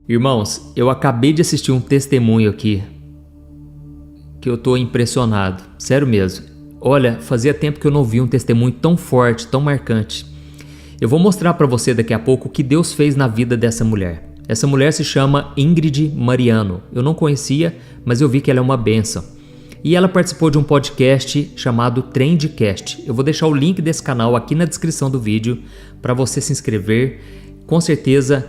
Irmãos, eu acabei de assistir um testemunho aqui que eu tô impressionado, sério mesmo. Olha, fazia tempo que eu não vi um testemunho tão forte, tão marcante. Eu vou mostrar para você daqui a pouco o que Deus fez na vida dessa mulher. Essa mulher se chama Ingrid Mariano. Eu não conhecia, mas eu vi que ela é uma bênção. E ela participou de um podcast chamado Trendcast. Eu vou deixar o link desse canal aqui na descrição do vídeo para você se inscrever. Com certeza,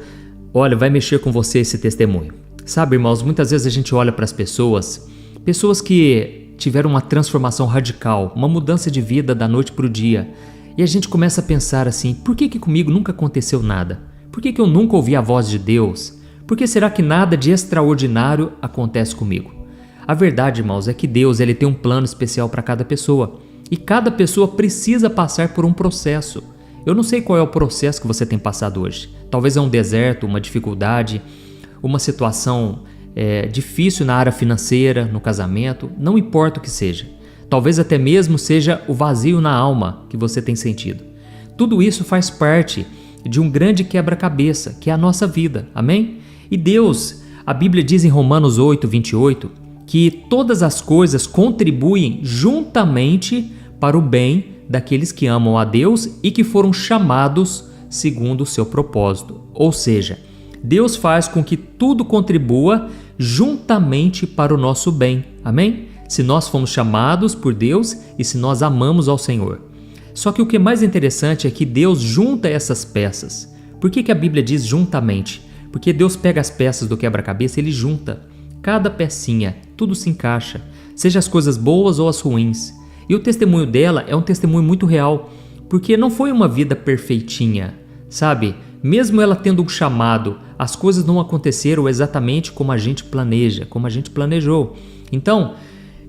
olha, vai mexer com você esse testemunho. Sabe, irmãos, muitas vezes a gente olha para as pessoas que tiveram uma transformação radical, uma mudança de vida da noite para o dia. E a gente começa a pensar assim, por que comigo nunca aconteceu nada? Por que eu nunca ouvi a voz de Deus? Por que será que nada de extraordinário acontece comigo? A verdade, irmãos, é que Deus ele tem um plano especial para cada pessoa. E cada pessoa precisa passar por um processo. Eu não sei qual é o processo que você tem passado hoje. Talvez é um deserto, uma dificuldade, uma situação difícil na área financeira, no casamento, não importa o que seja. Talvez até mesmo seja o vazio na alma que você tem sentido. Tudo isso faz parte de um grande quebra-cabeça, que é a nossa vida, amém? E Deus, a Bíblia diz em Romanos 8, 28, que todas as coisas contribuem juntamente para o bem daqueles que amam a Deus e que foram chamados segundo o seu propósito. Ou seja, Deus faz com que tudo contribua juntamente para o nosso bem, amém? Se nós fomos chamados por Deus e se nós amamos ao Senhor. Só que o que é mais interessante é que Deus junta essas peças. Por que a Bíblia diz juntamente? Porque Deus pega as peças do quebra-cabeça e Ele junta. Cada pecinha, tudo se encaixa, seja as coisas boas ou as ruins. E o testemunho dela é um testemunho muito real, porque não foi uma vida perfeitinha, sabe? Mesmo ela tendo um chamado, as coisas não aconteceram exatamente como a gente planeja, como a gente planejou. Então,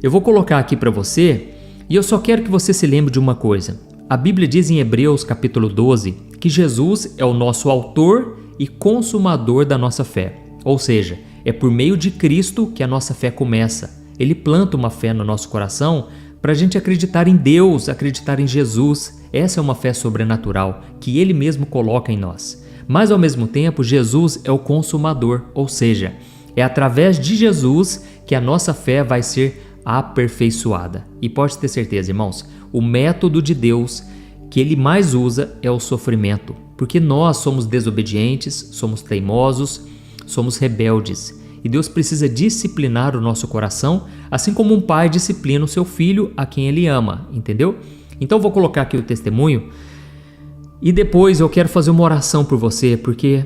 eu vou colocar aqui para você e eu só quero que você se lembre de uma coisa. A Bíblia diz em Hebreus capítulo 12 que Jesus é o nosso autor e consumador da nossa fé. Ou seja, é por meio de Cristo que a nossa fé começa. Ele planta uma fé no nosso coração para a gente acreditar em Deus, acreditar em Jesus. Essa é uma fé sobrenatural que Ele mesmo coloca em nós. Mas ao mesmo tempo, Jesus é o consumador, ou seja, é através de Jesus que a nossa fé vai ser aperfeiçoada. E pode ter certeza, irmãos, o método de Deus que Ele mais usa é o sofrimento, porque nós somos desobedientes, somos teimosos, somos rebeldes. E Deus precisa disciplinar o nosso coração, assim como um pai disciplina o seu filho a quem ele ama, entendeu? Então eu vou colocar aqui o testemunho e depois eu quero fazer uma oração por você, porque,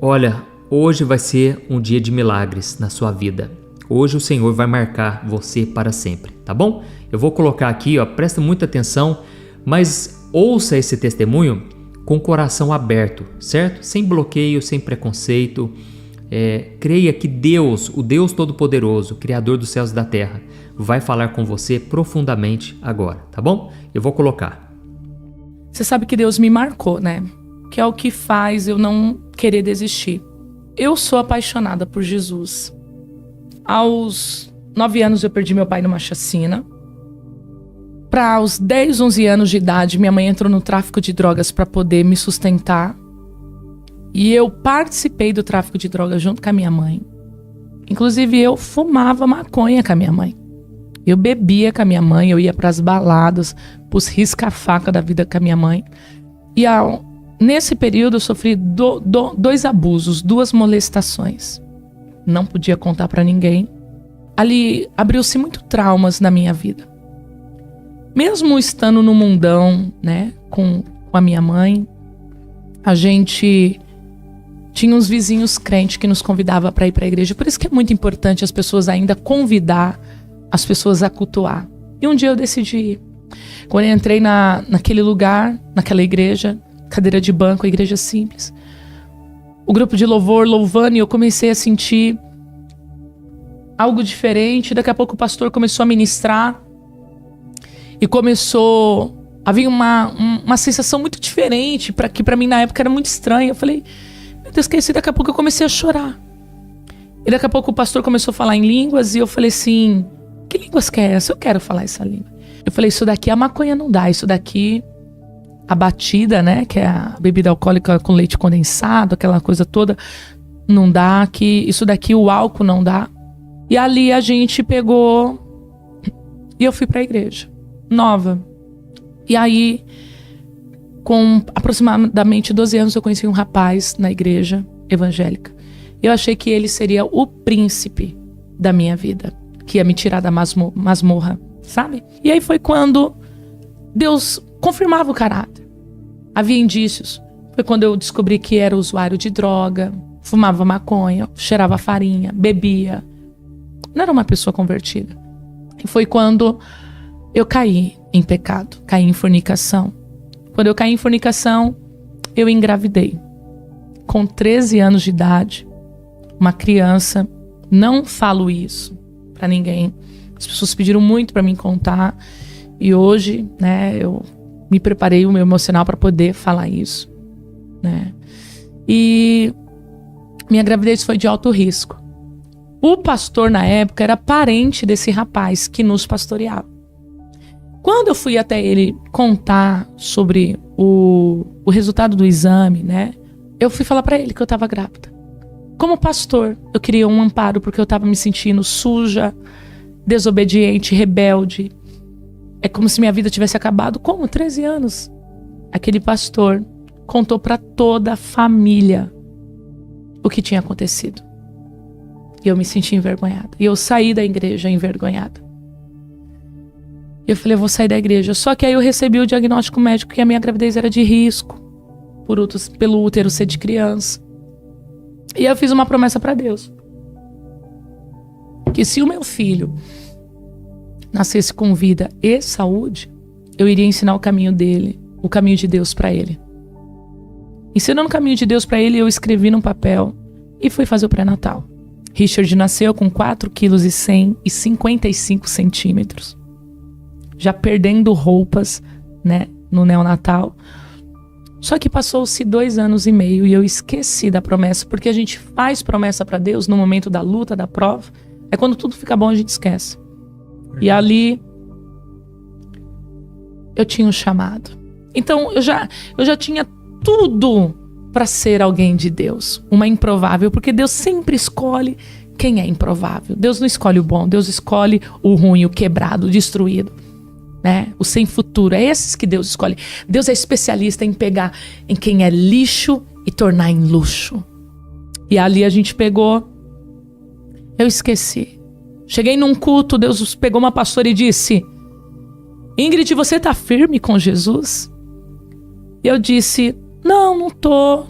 olha, hoje vai ser um dia de milagres na sua vida. Hoje o Senhor vai marcar você para sempre, tá bom? Eu vou colocar aqui, presta muita atenção, mas ouça esse testemunho com o coração aberto, certo? Sem bloqueio, sem preconceito. Creia que Deus, o Deus Todo-Poderoso, Criador dos céus e da terra, vai falar com você profundamente agora, tá bom? Eu vou colocar. Você sabe que Deus me marcou, né? Que é o que faz eu não querer desistir. Eu sou apaixonada por Jesus. Aos 9 anos eu perdi meu pai numa chacina. Para os 10, 11 anos de idade, minha mãe entrou no tráfico de drogas para poder me sustentar. E eu participei do tráfico de drogas junto com a minha mãe. Inclusive, eu fumava maconha com a minha mãe. Eu bebia com a minha mãe, eu ia para as baladas, pros risca-faca da vida com a minha mãe. E nesse período eu sofri 2 abusos, 2 molestações. Não podia contar para ninguém. Ali abriu-se muito traumas na minha vida. Mesmo estando no mundão, né, com a minha mãe, a gente tinha uns vizinhos crentes que nos convidavam para ir para a igreja. Por isso que é muito importante as pessoas ainda convidar as pessoas a cultuar. E um dia eu decidi ir. Quando eu entrei naquele lugar, naquela igreja, cadeira de banco, igreja simples, o grupo de louvor louvando, e eu comecei a sentir algo diferente. Daqui a pouco o pastor começou a ministrar e começou a vir uma sensação muito diferente, que para mim na época era muito estranha. Eu falei, meu Deus, que é isso? E daqui a pouco eu comecei a chorar. E daqui a pouco o pastor começou a falar em línguas e eu falei assim, que línguas que é essa? Eu quero falar essa língua. Eu falei, isso daqui a maconha não dá, isso daqui a batida, né, que é a bebida alcoólica com leite condensado, aquela coisa toda, não dá, que isso daqui o álcool não dá. E ali a gente pegou e eu fui pra igreja, nova. E aí, com aproximadamente 12 anos, eu conheci um rapaz na igreja evangélica. Eu achei que ele seria o príncipe da minha vida, que ia me tirar da masmorra, sabe? E aí foi quando Deus confirmava o caráter. Havia indícios. Foi quando eu descobri que era usuário de droga, fumava maconha, cheirava farinha, bebia. Não era uma pessoa convertida. E foi quando eu caí em pecado, caí em fornicação. Quando eu caí em fornicação, eu engravidei. Com 13 anos de idade, uma criança, não falo isso pra ninguém. As pessoas pediram muito pra mim contar. E hoje, né, eu me preparei o meu emocional pra poder falar isso, né? E minha gravidez foi de alto risco. O pastor na época era parente desse rapaz que nos pastoreava. Quando eu fui até ele contar sobre o resultado do exame, né? Eu fui falar pra ele que eu tava grávida. Como pastor, eu queria um amparo porque eu tava me sentindo suja, desobediente, rebelde. É como se minha vida tivesse acabado. Como? 13 anos. Aquele pastor contou pra toda a família o que tinha acontecido. E eu me senti envergonhada. E eu saí da igreja envergonhada. E eu falei, eu vou sair da igreja. Só que aí eu recebi o diagnóstico médico que a minha gravidez era de risco. Pelo útero ser de criança. E eu fiz uma promessa pra Deus. Que se o meu filho nascesse com vida e saúde, eu iria ensinar o caminho dele, o caminho de Deus pra ele. Ensinando o caminho de Deus pra ele, eu escrevi num papel e fui fazer o pré-natal. Richard nasceu com 4,155 kg, já perdendo roupas, né, no neonatal. Só que passou-se 2 anos e meio e eu esqueci da promessa, porque a gente faz promessa para Deus no momento da luta, da prova. É quando tudo fica bom, a gente esquece. E ali eu tinha um chamado. Então eu já tinha tudo para ser alguém de Deus, uma improvável, porque Deus sempre escolhe quem é improvável. Deus não escolhe o bom, Deus escolhe o ruim, o quebrado, o destruído, né? O sem futuro. É esses que Deus escolhe. Deus é especialista em pegar em quem é lixo e tornar em luxo. E ali a gente pegou, eu esqueci. Cheguei num culto, Deus pegou uma pastora e disse: Ingrid, você tá firme com Jesus? E eu disse: não tô.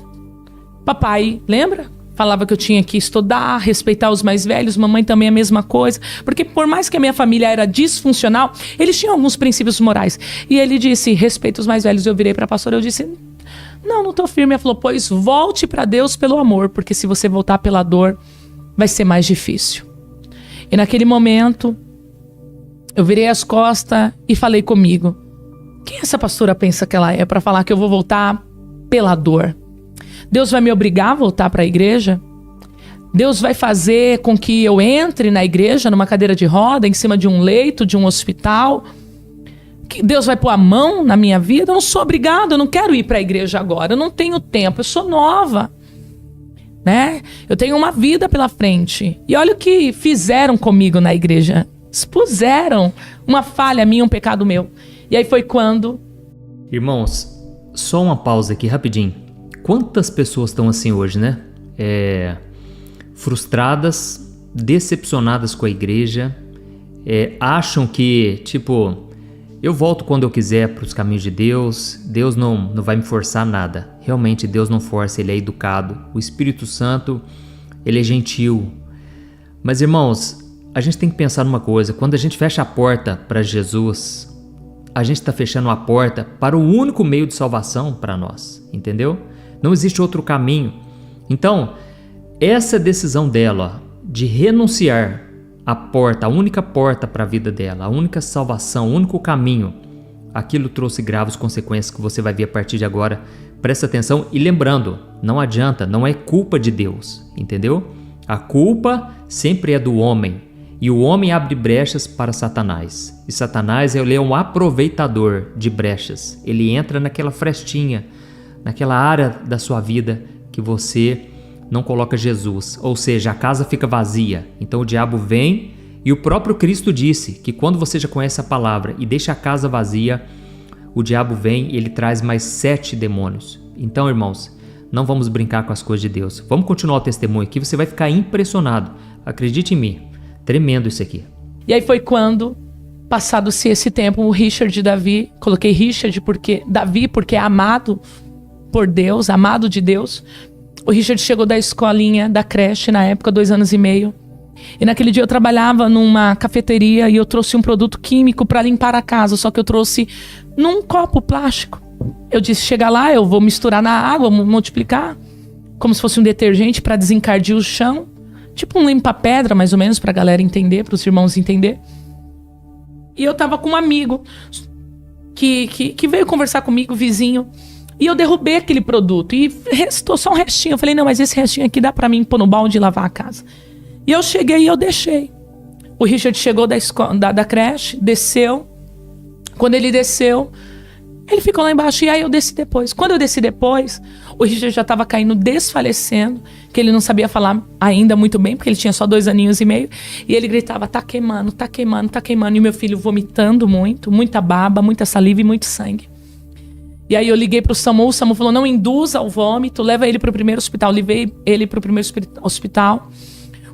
Papai, lembra? Falava que eu tinha que estudar, respeitar os mais velhos, mamãe também a mesma coisa. Porque por mais que a minha família era disfuncional, eles tinham alguns princípios morais. E ele disse, respeita os mais velhos. Eu virei pra pastora, eu disse, não tô firme. Ela falou, pois volte pra Deus pelo amor, porque se você voltar pela dor, vai ser mais difícil. E naquele momento, eu virei as costas e falei comigo, quem essa pastora pensa que ela é pra falar que eu vou voltar pela dor? Deus vai me obrigar a voltar para a igreja? Deus vai fazer com que eu entre na igreja numa cadeira de roda, em cima de um leito, de um hospital? Que Deus vai pôr a mão na minha vida? Eu não sou obrigada, eu não quero ir para a igreja agora, eu não tenho tempo, eu sou nova, né? Eu tenho uma vida pela frente. E olha o que fizeram comigo na igreja. Expuseram uma falha minha, um pecado meu. E aí foi quando... Irmãos, só uma pausa aqui rapidinho. Quantas pessoas estão assim hoje, né? Frustradas, decepcionadas com a igreja, acham que, eu volto quando eu quiser para os caminhos de Deus, Deus não vai me forçar nada. Realmente Deus não força, Ele é educado. O Espírito Santo, Ele é gentil. Mas irmãos, a gente tem que pensar numa coisa, quando a gente fecha a porta para Jesus, a gente está fechando a porta para o único meio de salvação para nós, entendeu? Não existe outro caminho. Então, essa decisão dela de renunciar à porta, a única porta para a vida dela, a única salvação, o único caminho, aquilo trouxe graves consequências que você vai ver a partir de agora. Presta atenção e lembrando, não adianta, não é culpa de Deus, entendeu? A culpa sempre é do homem. E o homem abre brechas para Satanás. E Satanás ele é um aproveitador de brechas. Ele entra naquela frestinha, naquela área da sua vida que você não coloca Jesus, ou seja, a casa fica vazia. Então o diabo vem, e o próprio Cristo disse que quando você já conhece a palavra e deixa a casa vazia, o diabo vem e ele traz mais 7 demônios. Então, irmãos, não vamos brincar com as coisas de Deus. Vamos continuar o testemunho aqui, você vai ficar impressionado. Acredite em mim, tremendo isso aqui. E aí foi quando, passado-se esse tempo, o Richard e Davi, coloquei Richard porque Davi porque é amado por Deus, amado de Deus. O Richard chegou da escolinha, da creche, na época, 2 anos e meio. E naquele dia eu trabalhava numa cafeteria e eu trouxe um produto químico para limpar a casa, só que eu trouxe num copo plástico. Eu disse, chega lá, eu vou misturar na água, multiplicar, como se fosse um detergente para desencardir o chão. Tipo um limpa-pedra, mais ou menos, pra galera entender, pros irmãos entender. E eu tava com um amigo que veio conversar comigo, vizinho. E eu derrubei aquele produto e restou só um restinho. Eu falei, não, mas esse restinho aqui dá pra mim pôr no balde e lavar a casa. E eu cheguei e eu deixei. O Richard chegou da creche, desceu. Quando ele desceu, ele ficou lá embaixo e aí eu desci depois. Quando eu desci depois, o Richard já estava caindo, desfalecendo, que ele não sabia falar ainda muito bem, porque ele tinha só 2 aninhos e meio. E ele gritava, tá queimando, tá queimando, tá queimando. E meu filho vomitando muito, muita baba, muita saliva e muito sangue. E aí eu liguei pro SAMU, o SAMU falou, não induza o vômito, leva ele pro primeiro hospital. Levei ele pro primeiro hospital.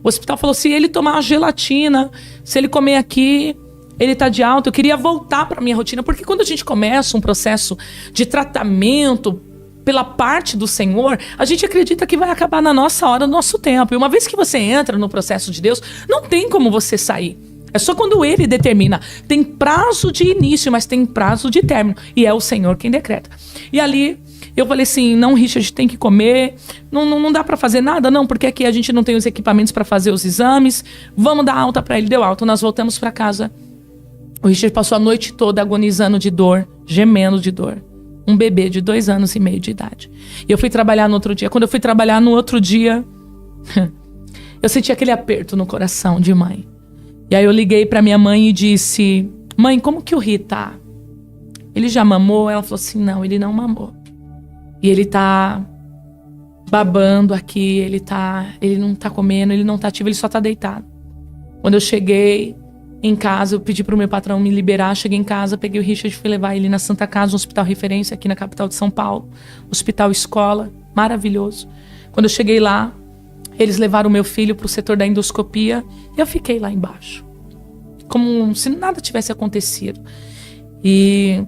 O hospital falou, se ele tomar uma gelatina, se ele comer aqui, ele tá de alta. Eu queria voltar pra minha rotina, porque quando a gente começa um processo de tratamento pela parte do Senhor, a gente acredita que vai acabar na nossa hora, no nosso tempo. E uma vez que você entra no processo de Deus, não tem como você sair. É só quando Ele determina. Tem prazo de início, mas tem prazo de término. E é o Senhor quem decreta. E ali eu falei assim, não, Richard, tem que comer. Não dá pra fazer nada, não, porque aqui a gente não tem os equipamentos pra fazer os exames. Vamos dar alta pra ele. Deu alta. Nós voltamos pra casa. O Richard passou a noite toda agonizando de dor, gemendo de dor. Um bebê de 2 anos e meio de idade. E eu fui trabalhar no outro dia. Quando eu fui trabalhar no outro dia, eu senti aquele aperto no coração de mãe. E aí eu liguei pra minha mãe e disse, mãe, como que o Ri tá? Ele já mamou? Ela falou assim, não, ele não mamou. E ele tá babando aqui, ele não tá comendo, ele não tá ativo, ele só tá deitado. Quando eu cheguei em casa, eu pedi pro meu patrão me liberar, cheguei em casa, peguei o Richard e fui levar ele na Santa Casa, um hospital referência aqui na capital de São Paulo, hospital escola, maravilhoso. Quando eu cheguei lá, eles levaram o meu filho pro setor da endoscopia e eu fiquei lá embaixo, como se nada tivesse acontecido. E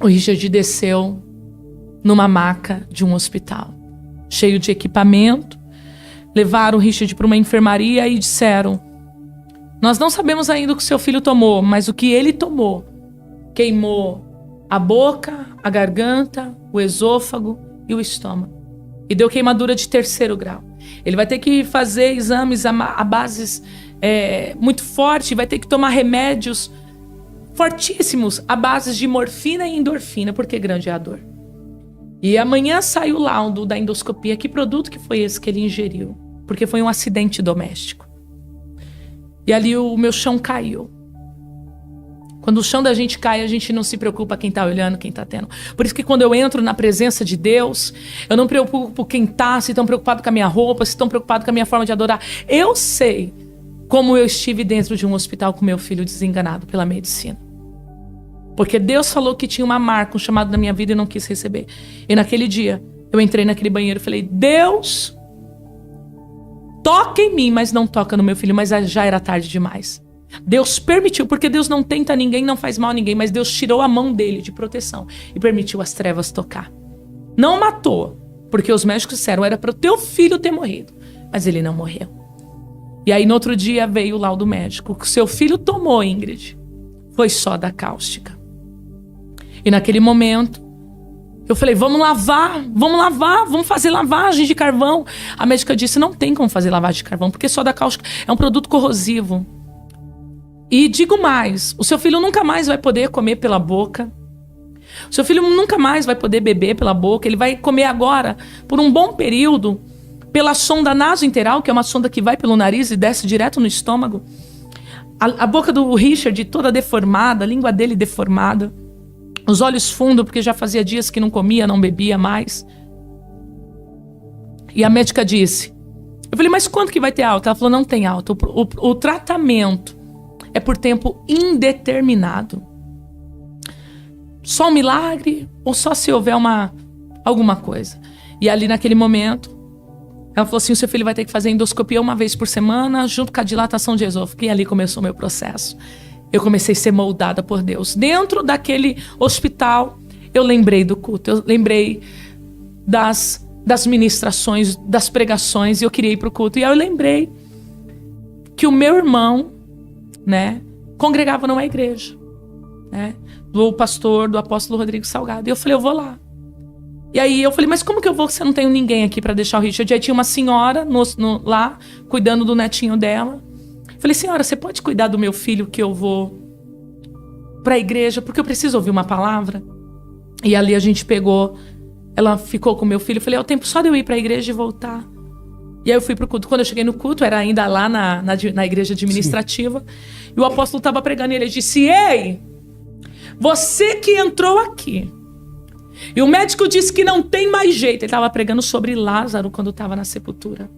o Richard desceu numa maca de um hospital, cheio de equipamento. Levaram o Richard para uma enfermaria e disseram, nós não sabemos ainda o que seu filho tomou, mas o que ele tomou queimou a boca, a garganta, o esôfago e o estômago. E deu queimadura de 3º grau. Ele vai ter que fazer exames a bases muito fortes, vai ter que tomar remédios fortíssimos a bases de morfina e endorfina, porque grande é a dor. E amanhã sai o laudo da endoscopia. Que produto que foi esse que ele ingeriu? Porque foi um acidente doméstico. E ali o meu chão caiu. Quando o chão da gente cai, a gente não se preocupa quem tá olhando, quem tá tendo. Por isso que quando eu entro na presença de Deus, eu não preocupo quem tá, se estão preocupados com a minha roupa, se estão preocupados com a minha forma de adorar. Eu sei como eu estive dentro de um hospital com meu filho desenganado pela medicina. Porque Deus falou que tinha uma marca, um chamado na minha vida e não quis receber. E naquele dia, eu entrei naquele banheiro e falei, Deus, toca em mim, mas não toca no meu filho. Mas já era tarde demais. Deus permitiu, porque Deus não tenta ninguém, não faz mal a ninguém, mas Deus tirou a mão dele de proteção e permitiu as trevas tocar. Não matou, porque os médicos disseram, era para o teu filho ter morrido. Mas ele não morreu. E aí no outro dia veio o laudo médico. O que seu filho tomou, Ingrid, foi soda cáustica. E naquele momento, eu falei, vamos lavar, vamos fazer lavagem de carvão. A médica disse, não tem como fazer lavagem de carvão, porque soda cáustica é um produto corrosivo. E digo mais, o seu filho nunca mais vai poder comer pela boca. O seu filho nunca mais vai poder beber pela boca. Ele vai comer agora, por um bom período, pela sonda nasointeral, que é uma sonda que vai pelo nariz e desce direto no estômago. A boca do Richard toda deformada, a língua dele deformada. Os olhos fundos, porque já fazia dias que não comia, não bebia mais. E a médica disse... Eu falei, mas quando que vai ter alta? Ela falou, não tem alta. O tratamento é por tempo indeterminado. Só um milagre ou só se houver alguma coisa. E ali naquele momento, ela falou assim, o seu filho vai ter que fazer endoscopia uma vez por semana, junto com a dilatação de esôfago. E ali começou o meu processo. Eu comecei a ser moldada por Deus. Dentro daquele hospital, eu lembrei do culto. Eu lembrei das ministrações, das pregações, e eu queria ir para o culto. E aí eu lembrei que o meu irmão, né, congregava numa igreja, né, do pastor, do apóstolo Rodrigo Salgado. E eu falei, eu vou lá. E aí eu falei, mas como que eu vou se eu não tenho ninguém aqui para deixar o Richard? E aí tinha uma senhora lá, cuidando do netinho dela. Eu falei, senhora, você pode cuidar do meu filho que eu vou para a igreja, porque eu preciso ouvir uma palavra? E ali a gente pegou... Ela ficou com meu filho. Eu falei, é o tempo só de eu ir para a igreja e voltar. E aí eu fui pro culto. Quando eu cheguei no culto, era ainda lá na igreja administrativa. Sim. E o apóstolo estava pregando e ele disse, ei, você que entrou aqui. E o médico disse que não tem mais jeito. Ele estava pregando sobre Lázaro quando estava na sepultura.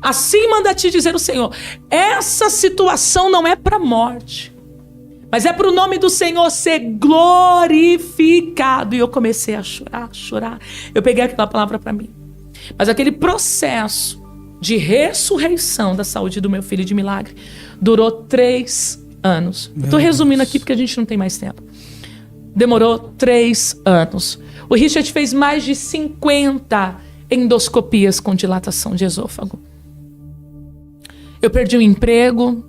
Assim manda te dizer o Senhor. Essa situação não é para a morte. Mas é para o nome do Senhor ser glorificado. E eu comecei a chorar. Eu peguei aquela palavra para mim. Mas aquele processo de ressurreição da saúde do meu filho de milagre durou 3 anos. Estou resumindo aqui porque a gente não tem mais tempo. Demorou 3 anos. O Richard fez mais de 50 endoscopias com dilatação de esôfago. Eu perdi o emprego.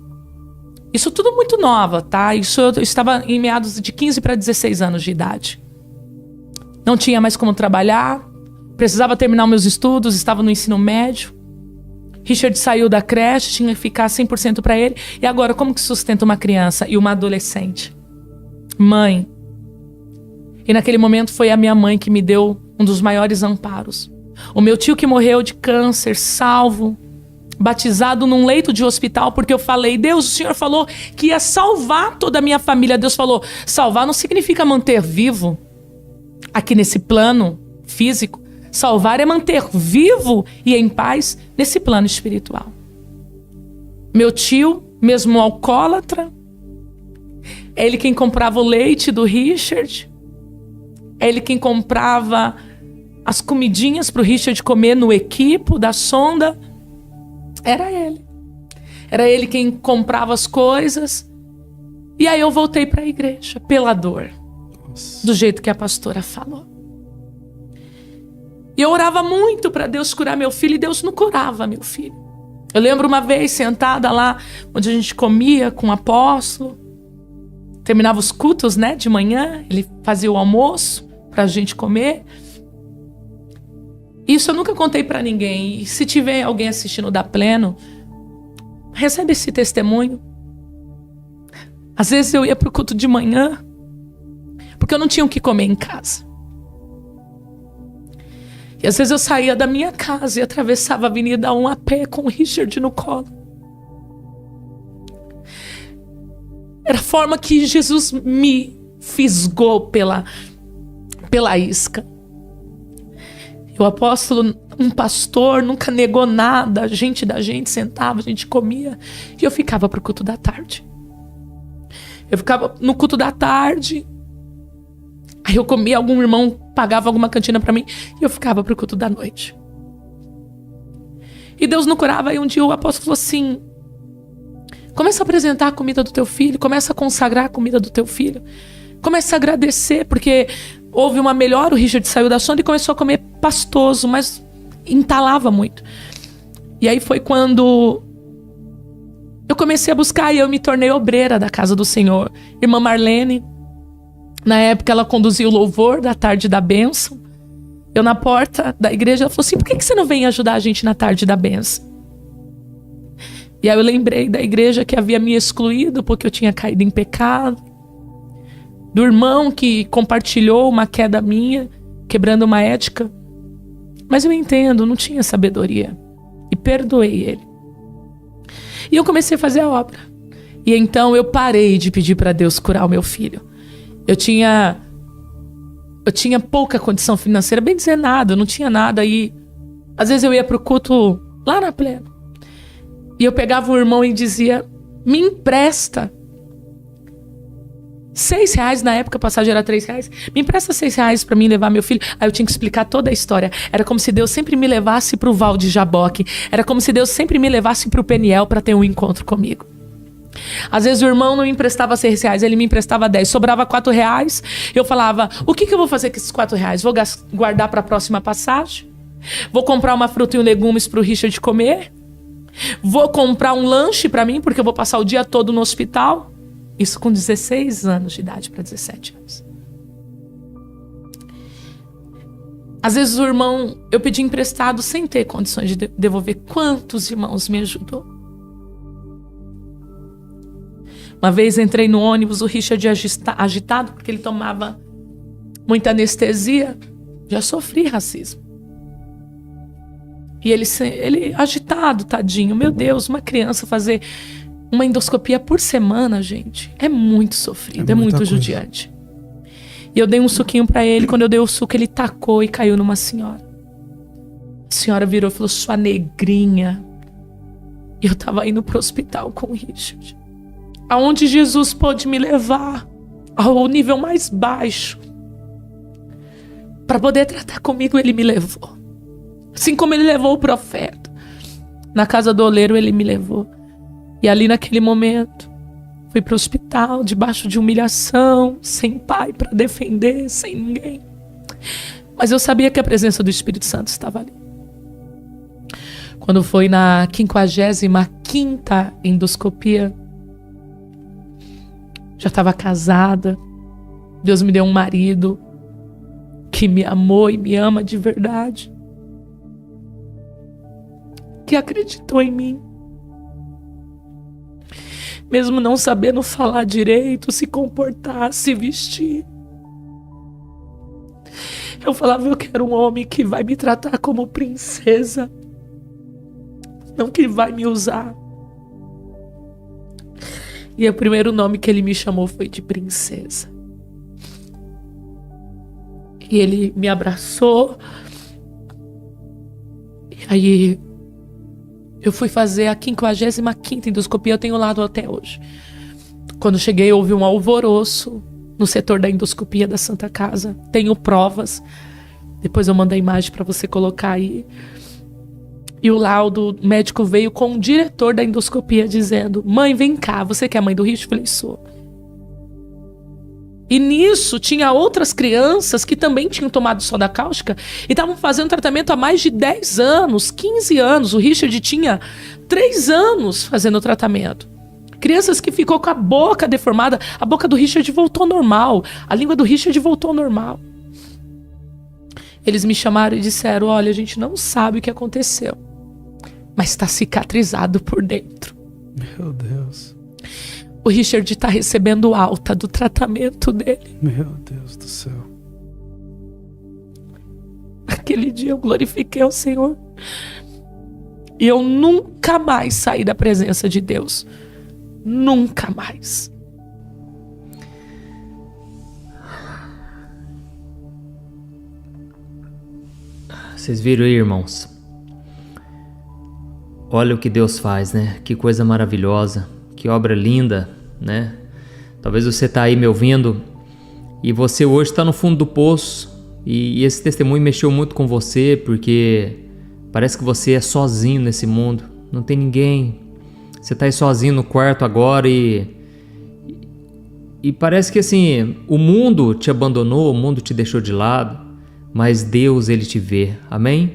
Isso tudo muito nova, tá? Isso eu estava em meados de 15 para 16 anos de idade. Não tinha mais como trabalhar. Precisava terminar meus estudos, estava no ensino médio. Richard saiu da creche, tinha que ficar 100% para ele. E agora, como que sustenta uma criança e uma adolescente? Mãe. E naquele momento foi a minha mãe que me deu um dos maiores amparos. O meu tio que morreu de câncer, salvo, batizado num leito de hospital, porque eu falei, Deus, o Senhor falou que ia salvar toda a minha família. Deus falou, salvar não significa manter vivo aqui nesse plano físico. Salvar é manter vivo e em paz nesse plano espiritual. Meu tio, mesmo alcoólatra, é ele quem comprava o leite do Richard, é ele quem comprava as comidinhas para o Richard comer no equipo da sonda. Era ele. Era ele quem comprava as coisas. E aí eu voltei para a igreja, pela dor. Nossa. Do jeito que a pastora falou. E eu orava muito para Deus curar meu filho, e Deus não curava meu filho. Eu lembro uma vez, sentada lá, onde a gente comia com o apóstolo. Terminava os cultos, né, de manhã. Ele fazia o almoço para a gente comer. Isso eu nunca contei para ninguém. E se tiver alguém assistindo da Pleno, recebe esse testemunho. Às vezes eu ia pro culto de manhã, porque eu não tinha o que comer em casa. E às vezes eu saía da minha casa e atravessava a Avenida 1 a pé com o Richard no colo. Era a forma que Jesus me fisgou pela isca. O apóstolo, um pastor, nunca negou nada. A gente sentava, a gente comia. E eu ficava pro culto da tarde. Eu ficava no culto da tarde. Aí eu comia, algum irmão pagava alguma cantina para mim. E eu ficava pro culto da noite. E Deus não curava. Aí um dia o apóstolo falou assim, começa a apresentar a comida do teu filho. Começa a consagrar a comida do teu filho. Começa a agradecer, porque houve uma melhora. O Richard saiu da sonda e começou a comer pastoso, mas entalava muito. E aí foi quando eu comecei a buscar e eu me tornei obreira da casa do Senhor. Irmã Marlene, na época ela conduzia o louvor da tarde da bênção. Eu na porta da igreja, ela falou assim, por que você não vem ajudar a gente na tarde da bênção? E aí eu lembrei da igreja que havia me excluído porque eu tinha caído em pecado. Do irmão que compartilhou uma queda minha, quebrando uma ética. Mas eu entendo, não tinha sabedoria. E perdoei ele. E eu comecei a fazer a obra. E então eu parei de pedir para Deus curar o meu filho. Eu tinha pouca condição financeira, bem dizer nada, eu não tinha nada. E Às vezes eu ia pro culto lá na Plena. E eu pegava um irmão e dizia, me empresta R$6, na época a passagem era R$3. Me empresta R$6 pra mim levar meu filho. Aí eu tinha que explicar toda a história. Era como se Deus sempre me levasse pro Val de Jaboque. Era como se Deus sempre me levasse pro Peniel pra ter um encontro comigo. Às vezes o irmão não me emprestava R$6, ele me emprestava 10. Sobrava R$4. Eu falava, o que eu vou fazer com esses R$4? Vou guardar pra próxima passagem? Vou comprar uma fruta e um legumes pro Richard comer? Vou comprar um lanche pra mim, porque eu vou passar o dia todo no hospital? Isso com 16 anos de idade para 17 anos. Às vezes o irmão, eu pedi emprestado sem ter condições de devolver. Quantos irmãos me ajudou? Uma vez entrei no ônibus, o Richard agitado, porque ele tomava muita anestesia. Já sofri racismo. E ele agitado, tadinho. Meu Deus, uma criança fazer uma endoscopia por semana, gente, é muito sofrido, é muito judiante. E eu dei um suquinho pra ele. Quando eu dei o suco, ele tacou e caiu numa senhora. A senhora virou e falou, sua negrinha. E eu tava indo pro hospital com o Richard. Aonde Jesus pôde me levar, ao nível mais baixo, para poder tratar comigo, ele me levou. Assim como ele levou o profeta. Na casa do oleiro, ele me levou. E ali naquele momento, fui para o hospital, debaixo de humilhação, sem pai para defender, sem ninguém. Mas eu sabia que a presença do Espírito Santo estava ali. Quando foi na 55ª endoscopia, já estava casada. Deus me deu um marido que me amou e me ama de verdade. Que acreditou em mim. Mesmo não sabendo falar direito, se comportar, se vestir. Eu falava, eu quero um homem que vai me tratar como princesa. Não que vai me usar. E o primeiro nome que ele me chamou foi de princesa. E ele me abraçou. E aí eu fui fazer a 55ª endoscopia, eu tenho lado até hoje. Quando cheguei, houve um alvoroço no setor da endoscopia da Santa Casa. Tenho provas. Depois eu mando a imagem para você colocar aí. E o laudo médico veio com o diretor da endoscopia dizendo, mãe, vem cá, você que é a mãe do Richard? Eu falei, sou. E nisso tinha outras crianças que também tinham tomado soda cáustica e estavam fazendo tratamento há mais de 10 anos, 15 anos. O Richard tinha 3 anos fazendo o tratamento. Crianças que ficou com a boca deformada, a boca do Richard voltou ao normal, a língua do Richard voltou ao normal. Eles me chamaram e disseram, olha, a gente não sabe o que aconteceu, mas está cicatrizado por dentro. Meu Deus. O Richard está recebendo alta do tratamento dele. Meu Deus do céu. Aquele dia eu glorifiquei ao Senhor. E eu nunca mais saí da presença de Deus. Nunca mais. Vocês viram aí, irmãos? Olha o que Deus faz, né? Que coisa maravilhosa. Que obra linda, né? Talvez você está aí me ouvindo e você hoje está no fundo do poço e esse testemunho mexeu muito com você porque parece que você é sozinho nesse mundo, não tem ninguém. Você está aí sozinho no quarto agora e parece que assim, o mundo te abandonou, o mundo te deixou de lado, mas Deus, Ele te vê, amém?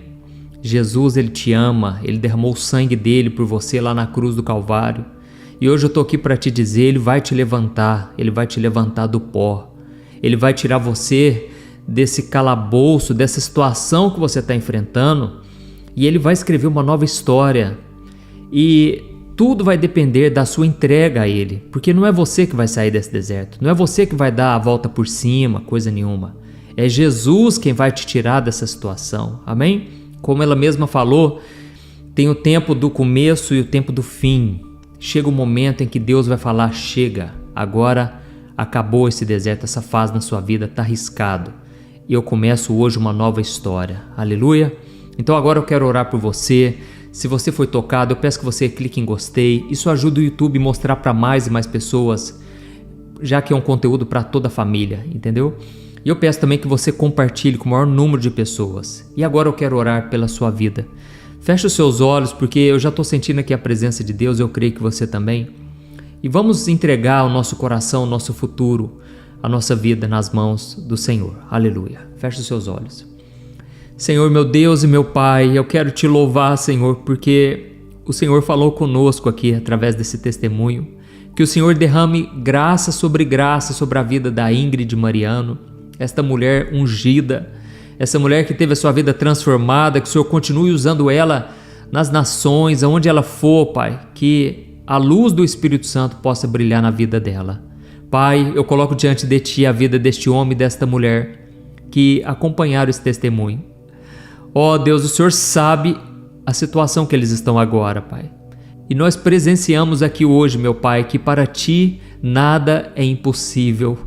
Jesus, Ele te ama, Ele derramou o sangue dele por você lá na cruz do Calvário. E hoje eu estou aqui para te dizer, Ele vai te levantar do pó. Ele vai tirar você desse calabouço, dessa situação que você está enfrentando e Ele vai escrever uma nova história. E tudo vai depender da sua entrega a Ele, porque não é você que vai sair desse deserto, não é você que vai dar a volta por cima, coisa nenhuma. É Jesus quem vai te tirar dessa situação, amém? Como ela mesma falou, tem o tempo do começo e o tempo do fim. Chega o momento em que Deus vai falar, chega, agora acabou esse deserto, essa fase na sua vida está arriscado. E eu começo hoje uma nova história. Aleluia! Então agora eu quero orar por você. Se você foi tocado, eu peço que você clique em gostei. Isso ajuda o YouTube a mostrar para mais e mais pessoas, já que é um conteúdo para toda a família, entendeu? E eu peço também que você compartilhe com o maior número de pessoas. E agora eu quero orar pela sua vida. Feche os seus olhos, porque eu já estou sentindo aqui a presença de Deus, eu creio que você também. E vamos entregar o nosso coração, o nosso futuro, a nossa vida nas mãos do Senhor. Aleluia. Feche os seus olhos. Senhor, meu Deus e meu Pai, eu quero te louvar, Senhor, porque o Senhor falou conosco aqui através desse testemunho. Que o Senhor derrame graça sobre a vida da Ingrid Mariano, esta mulher ungida, essa mulher que teve a sua vida transformada, que o Senhor continue usando ela nas nações, aonde ela for, Pai, que a luz do Espírito Santo possa brilhar na vida dela. Pai, eu coloco diante de Ti a vida deste homem e desta mulher que acompanharam esse testemunho. Ó Deus, o Senhor sabe a situação que eles estão agora, Pai. E nós presenciamos aqui hoje, meu Pai, que para Ti nada é impossível.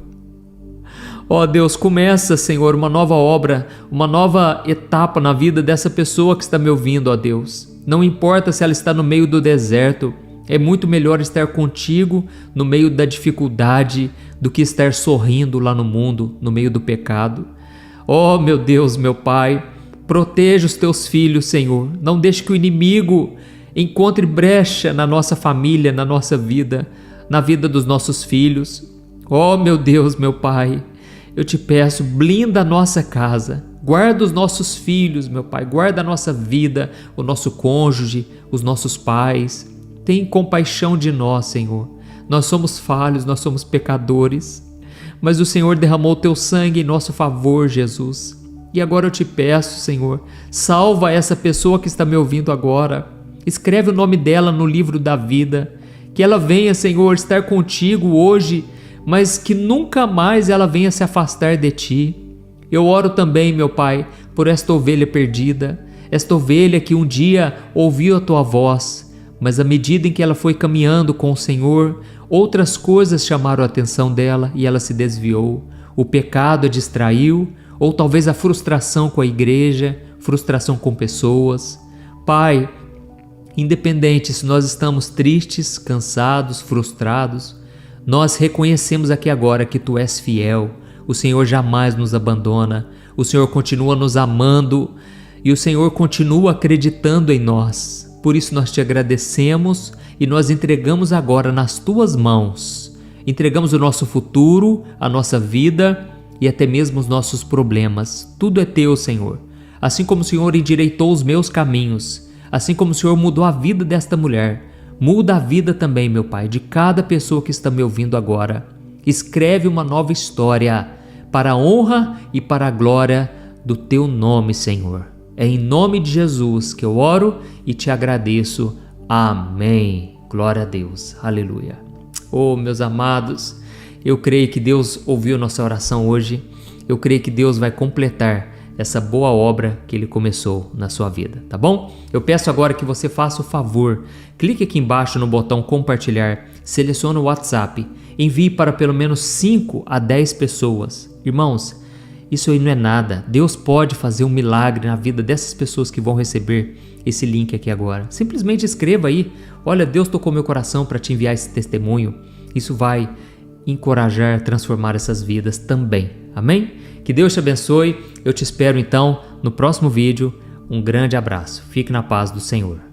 Ó Deus, começa, Senhor, uma nova obra, uma nova etapa na vida dessa pessoa que está me ouvindo, ó Deus. Não importa se ela está no meio do deserto, é muito melhor estar contigo no meio da dificuldade do que estar sorrindo lá no mundo, no meio do pecado. Ó meu Deus, meu Pai, proteja os Teus filhos, Senhor. Não deixe que o inimigo encontre brecha na nossa família, na nossa vida, na vida dos nossos filhos. Ó meu Deus, meu Pai, eu te peço, blinda a nossa casa, guarda os nossos filhos, meu Pai, guarda a nossa vida, o nosso cônjuge, os nossos pais. Tem compaixão de nós, Senhor. Nós somos falhos, nós somos pecadores, mas o Senhor derramou o Teu sangue em nosso favor, Jesus. E agora eu te peço, Senhor, salva essa pessoa que está me ouvindo agora. Escreve o nome dela no livro da vida. Que ela venha, Senhor, estar contigo hoje, mas que nunca mais ela venha se afastar de Ti. Eu oro também, meu Pai, por esta ovelha perdida, esta ovelha que um dia ouviu a Tua voz, mas à medida em que ela foi caminhando com o Senhor, outras coisas chamaram a atenção dela e ela se desviou. O pecado a distraiu, ou talvez a frustração com a igreja, frustração com pessoas. Pai, independente se nós estamos tristes, cansados, frustrados, nós reconhecemos aqui agora que Tu és fiel, o Senhor jamais nos abandona, o Senhor continua nos amando e o Senhor continua acreditando em nós. Por isso nós Te agradecemos e nós entregamos agora nas Tuas mãos. Entregamos o nosso futuro, a nossa vida e até mesmo os nossos problemas. Tudo é Teu, Senhor. Assim como o Senhor endireitou os meus caminhos, assim como o Senhor mudou a vida desta mulher, muda a vida também, meu Pai, de cada pessoa que está me ouvindo agora. Escreve uma nova história para a honra e para a glória do Teu nome, Senhor. É em nome de Jesus que eu oro e Te agradeço. Amém. Glória a Deus. Aleluia. Oh, meus amados, eu creio que Deus ouviu nossa oração hoje. Eu creio que Deus vai completar essa boa obra que Ele começou na sua vida, tá bom? Eu peço agora que você faça o favor, clique aqui embaixo no botão compartilhar, selecione o WhatsApp, envie para pelo menos 5 a 10 pessoas. Irmãos, isso aí não é nada. Deus pode fazer um milagre na vida dessas pessoas que vão receber esse link aqui agora. Simplesmente escreva aí, olha, Deus tocou meu coração para te enviar esse testemunho. Isso vai encorajar, transformar essas vidas também. Amém? Que Deus te abençoe. Eu te espero então no próximo vídeo. Um grande abraço. Fique na paz do Senhor.